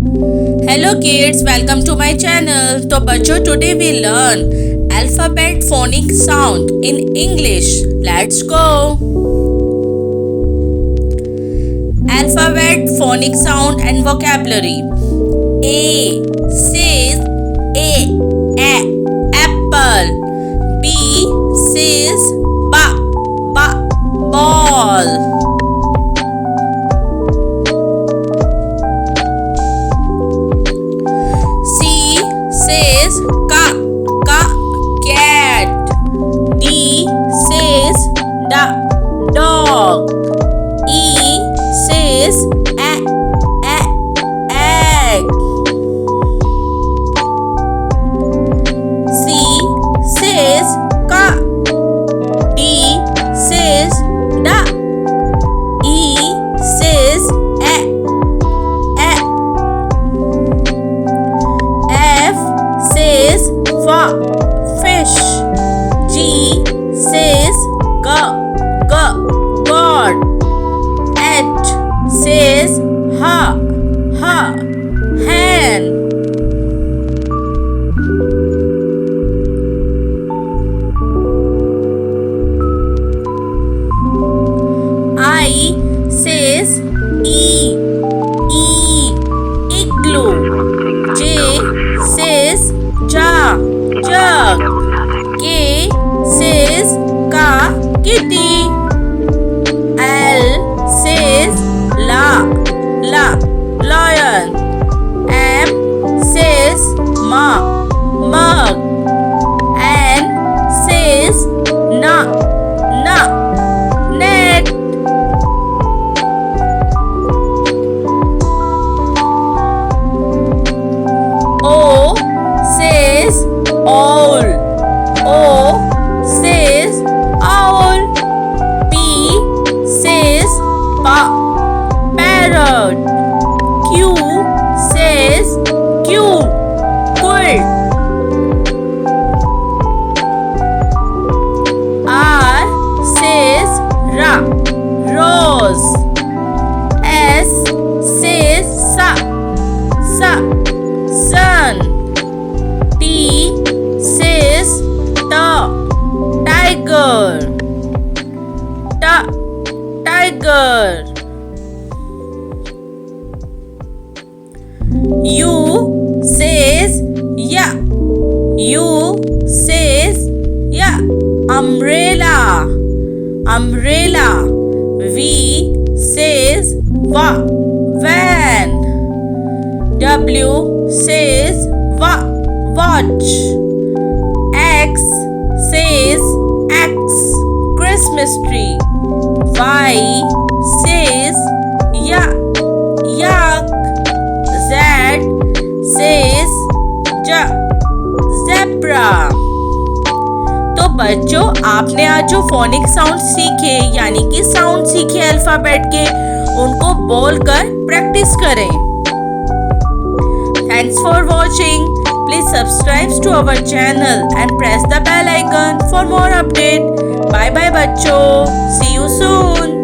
Hello kids, welcome to my channel. तो बच्चों, today we learn alphabet phonic sound in English. Let's go. Alphabet phonic sound and vocabulary. A says apple. B says ball. Cat. D says dog. E says egg. C says car. D says duck. E says egg. F says fish. G says God. H says hen. I says igloo. J says jug. K says kitty. L says lion. M says mug. N says net. O says owl. P says parrot. Q says quilt. R says rose. S says sun. T says tiger. U says umbrella. V says van. W says watch. X says Christmas tree. Y says yak. Z says zebra. तो बच्चों, आपने आज जो phonic sound सीखे यानी कि sound सीखे alphabet के, उनको बोलकर प्रैक्टिस करें. Thanks for watching. Please subscribe to our channel and press the bell icon for more update. Bye bye बच्चों. See you soon.